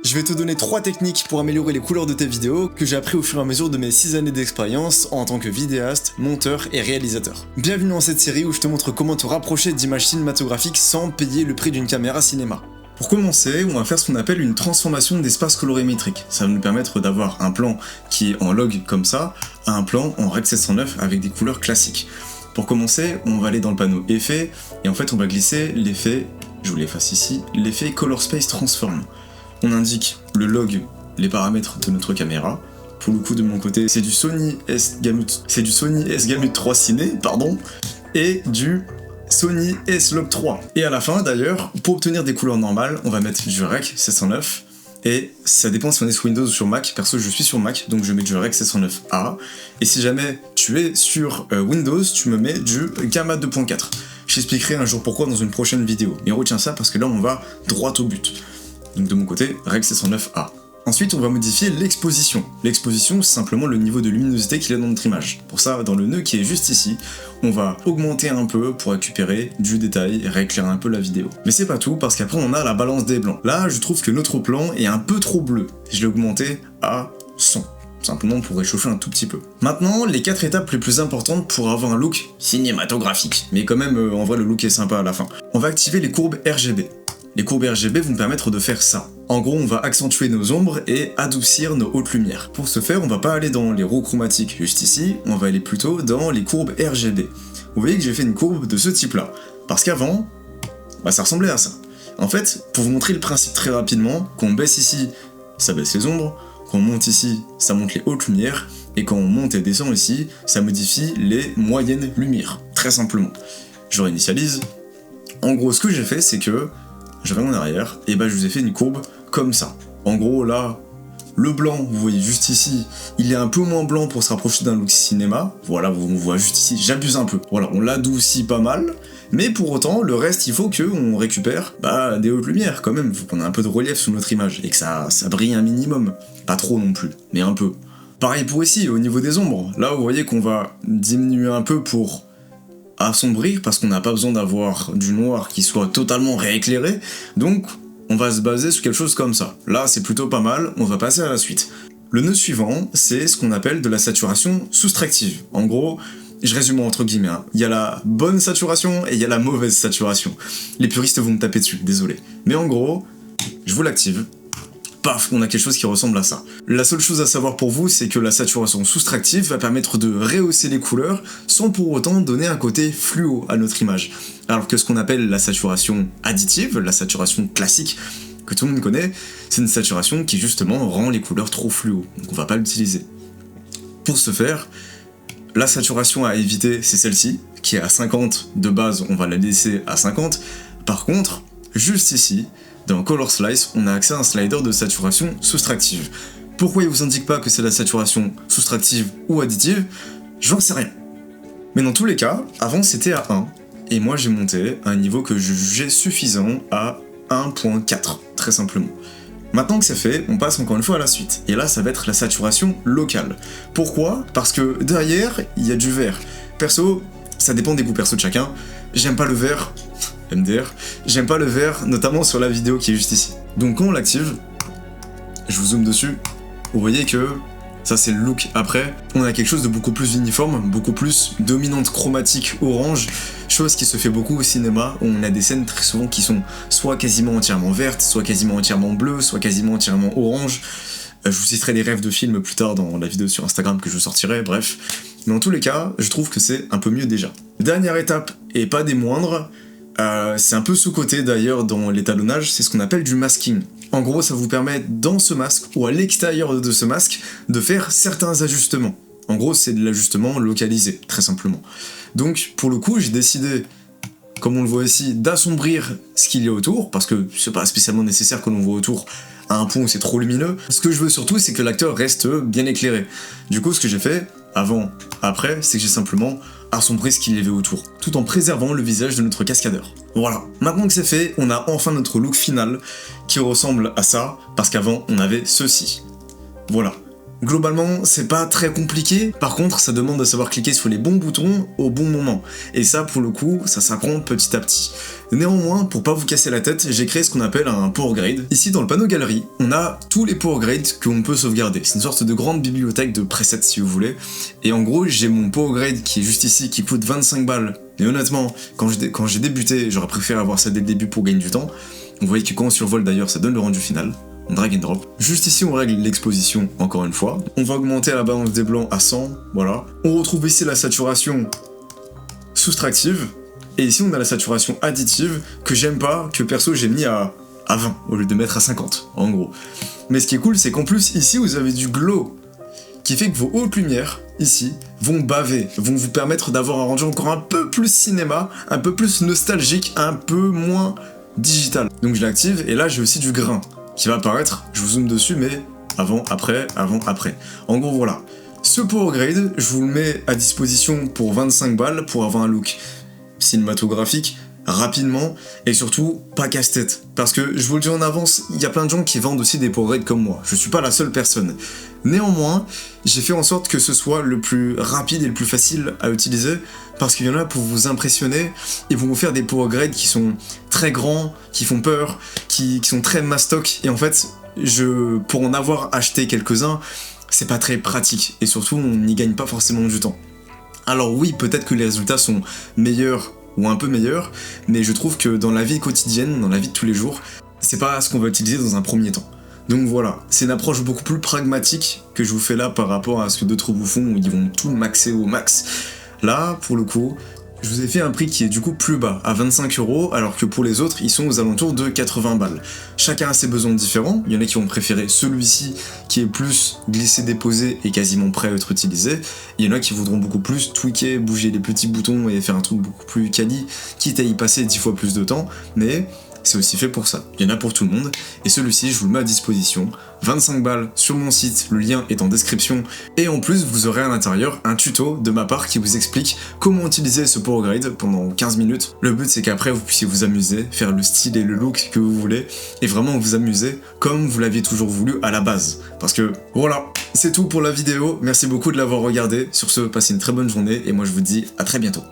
Je vais te donner 3 techniques pour améliorer les couleurs de tes vidéos que j'ai appris au fur et à mesure de mes 6 années d'expérience en tant que vidéaste, monteur et réalisateur. Bienvenue dans cette série où je te montre comment te rapprocher d'images cinématographiques sans payer le prix d'une caméra cinéma. Pour commencer, on va faire ce qu'on appelle une transformation d'espace colorimétrique. Ça va nous permettre d'avoir un plan qui est en log comme ça, à un plan en Rec 709 avec des couleurs classiques. Pour commencer, on va aller dans le panneau effet, et en fait on va glisser l'effet, je vous l'efface ici, l'effet Color Space Transform. On indique le log, les paramètres de notre caméra. Pour le coup de mon côté, c'est du Sony S-Gamut 3 Ciné, et du Sony S-Log 3. Et à la fin d'ailleurs, pour obtenir des couleurs normales, on va mettre du Rec 709. Et ça dépend si on est sur Windows ou sur Mac. Perso, je suis sur Mac, donc je mets du Rec 709A. Et si jamais tu es sur Windows, tu me mets du Gamma 2.4. J'expliquerai un jour pourquoi dans une prochaine vidéo. Et retiens ça parce que là, on va droit au but. Donc de mon côté, Rec 709A. Ensuite, on va modifier l'exposition. L'exposition, c'est simplement le niveau de luminosité qu'il y a dans notre image. Pour ça, dans le nœud qui est juste ici, on va augmenter un peu pour récupérer du détail et rééclairer un peu la vidéo. Mais c'est pas tout, parce qu'après on a la balance des blancs. Là, je trouve que notre plan est un peu trop bleu. Je l'ai augmenté à 100. Simplement pour réchauffer un tout petit peu. Maintenant, les 4 étapes les plus importantes pour avoir un look cinématographique. Mais quand même, en vrai, le look est sympa à la fin. On va activer les courbes RGB. Les courbes RGB vont permettre de faire ça. En gros, on va accentuer nos ombres et adoucir nos hautes lumières. Pour ce faire, on va pas aller dans les roues chromatiques juste ici, on va aller plutôt dans les courbes RGB. Vous voyez que j'ai fait une courbe de ce type-là. Parce qu'avant, ça ressemblait à ça. En fait, pour vous montrer le principe très rapidement, quand on baisse ici, ça baisse les ombres, quand on monte ici, ça monte les hautes lumières, et quand on monte et descend ici, ça modifie les moyennes lumières. Très simplement. Je réinitialise. En gros, ce que j'ai fait, c'est que je reviens en arrière, et je vous ai fait une courbe comme ça. En gros, là, le blanc, vous voyez juste ici, il est un peu moins blanc pour se rapprocher d'un look cinéma. Voilà, on voit juste ici, j'abuse un peu. Voilà, on l'adoucit pas mal, mais pour autant, le reste, il faut qu'on récupère des hautes lumières quand même. Il faut qu'on ait un peu de relief sur notre image, et que ça brille un minimum. Pas trop non plus, mais un peu. Pareil pour ici, au niveau des ombres. Là, vous voyez qu'on va diminuer un peu pour assombrir parce qu'on n'a pas besoin d'avoir du noir qui soit totalement rééclairé, donc on va se baser sur quelque chose comme ça. Là c'est plutôt pas mal, on va passer à la suite. Le nœud suivant, c'est ce qu'on appelle de la saturation soustractive. En gros, je résume entre guillemets, il y a la bonne saturation et il y a la mauvaise saturation. Les puristes vont me taper dessus, désolé. Mais en gros, je vous l'active. Paf, on a quelque chose qui ressemble à ça. La seule chose à savoir pour vous, c'est que la saturation soustractive va permettre de rehausser les couleurs sans pour autant donner un côté fluo à notre image. Alors que ce qu'on appelle la saturation additive, la saturation classique que tout le monde connaît, c'est une saturation qui justement rend les couleurs trop fluo, donc on va pas l'utiliser. Pour ce faire, la saturation à éviter, c'est celle-ci, qui est à 50 de base, on va la laisser à 50. Par contre, juste ici, dans Color Slice, on a accès à un slider de saturation soustractive. Pourquoi il vous indique pas que c'est la saturation soustractive ou additive? J'en sais rien. Mais dans tous les cas, avant c'était à 1, et moi j'ai monté à un niveau que je jugeais suffisant à 1.4, très simplement. Maintenant que c'est fait, on passe encore une fois à la suite. Et là, ça va être la saturation locale. Pourquoi? Parce que derrière, il y a du vert. Perso, ça dépend des goûts perso de chacun. J'aime pas le vert. MDR, j'aime pas le vert, notamment sur la vidéo qui est juste ici. Donc quand on l'active, je vous zoome dessus, vous voyez que ça c'est le look après, on a quelque chose de beaucoup plus uniforme, beaucoup plus dominante chromatique orange, chose qui se fait beaucoup au cinéma, où on a des scènes très souvent qui sont soit quasiment entièrement vertes, soit quasiment entièrement bleues, soit quasiment entièrement orange. Je vous citerai des rêves de films plus tard dans la vidéo sur Instagram que je sortirai, bref. Mais en tous les cas, je trouve que c'est un peu mieux déjà. Dernière étape, et pas des moindres, c'est un peu sous-coté d'ailleurs dans l'étalonnage, c'est ce qu'on appelle du masking. En gros, ça vous permet dans ce masque ou à l'extérieur de ce masque de faire certains ajustements. En gros, c'est de l'ajustement localisé, très simplement. Donc, pour le coup, j'ai décidé, comme on le voit ici, d'assombrir ce qu'il y a autour, parce que c'est pas spécialement nécessaire que l'on voit autour à un point où c'est trop lumineux. Ce que je veux surtout, c'est que l'acteur reste bien éclairé. Du coup, ce que j'ai fait, avant, après, c'est que j'ai simplement assombrer ce qu'il y avait autour, tout en préservant le visage de notre cascadeur. Voilà, maintenant que c'est fait, on a enfin notre look final qui ressemble à ça, parce qu'avant on avait ceci. Voilà, Globalement, c'est pas très compliqué, par contre ça demande de savoir cliquer sur les bons boutons au bon moment, et ça pour le coup, ça s'apprend petit à petit. Néanmoins, pour pas vous casser la tête, j'ai créé ce qu'on appelle un Power Grade. Ici dans le panneau galerie, on a tous les Power Grades qu'on peut sauvegarder. C'est une sorte de grande bibliothèque de presets si vous voulez, et en gros j'ai mon Power Grade qui est juste ici, qui coûte 25 balles, et honnêtement, quand j'ai débuté, j'aurais préféré avoir ça dès le début pour gagner du temps. Vous voyez que quand on survole d'ailleurs, ça donne le rendu final. On drag and drop. Juste ici, on règle l'exposition, encore une fois. On va augmenter la balance des blancs à 100, voilà. On retrouve ici la saturation soustractive. Et ici, on a la saturation additive, que j'aime pas, que perso, j'ai mis à 20, au lieu de mettre à 50, en gros. Mais ce qui est cool, c'est qu'en plus, ici, vous avez du glow, qui fait que vos hautes lumières, ici, vont baver, vont vous permettre d'avoir un rendu encore un peu plus cinéma, un peu plus nostalgique, un peu moins digital. Donc je l'active, et là, j'ai aussi du grain qui va apparaître, je vous zoome dessus, mais avant, après. En gros, voilà. Ce Power Grade, je vous le mets à disposition pour 25 balles pour avoir un look cinématographique, rapidement, et surtout, pas casse-tête. Parce que, je vous le dis en avance, il y a plein de gens qui vendent aussi des Power Grades comme moi. Je suis pas la seule personne. Néanmoins, j'ai fait en sorte que ce soit le plus rapide et le plus facile à utiliser, parce qu'il y en a pour vous impressionner, ils vont vous faire des Power Grades qui sont très grands, qui font peur, qui sont très mastoc, et en fait, pour en avoir acheté quelques-uns, c'est pas très pratique, et surtout, on n'y gagne pas forcément du temps. Alors oui, peut-être que les résultats sont meilleurs, ou un peu meilleurs, mais je trouve que dans la vie quotidienne, dans la vie de tous les jours, c'est pas ce qu'on va utiliser dans un premier temps. Donc voilà, c'est une approche beaucoup plus pragmatique que je vous fais là par rapport à ce que d'autres vous font où ils vont tout maxer au max. Là, pour le coup, je vous ai fait un prix qui est du coup plus bas, à 25 €, alors que pour les autres, ils sont aux alentours de 80 balles. Chacun a ses besoins différents, il y en a qui vont préférer celui-ci qui est plus glissé-déposé et quasiment prêt à être utilisé, il y en a qui voudront beaucoup plus tweaker, bouger les petits boutons et faire un truc beaucoup plus quali, quitte à y passer 10 fois plus de temps, mais c'est aussi fait pour ça. Il y en a pour tout le monde, et celui-ci, je vous le mets à disposition. 25 balles sur mon site, le lien est en description, et en plus, vous aurez à l'intérieur un tuto de ma part qui vous explique comment utiliser ce Power Grade pendant 15 minutes. Le but, c'est qu'après, vous puissiez vous amuser, faire le style et le look que vous voulez, et vraiment vous amuser comme vous l'aviez toujours voulu à la base. Parce que, voilà, c'est tout pour la vidéo. Merci beaucoup de l'avoir regardé. Sur ce, passez une très bonne journée, et moi je vous dis à très bientôt.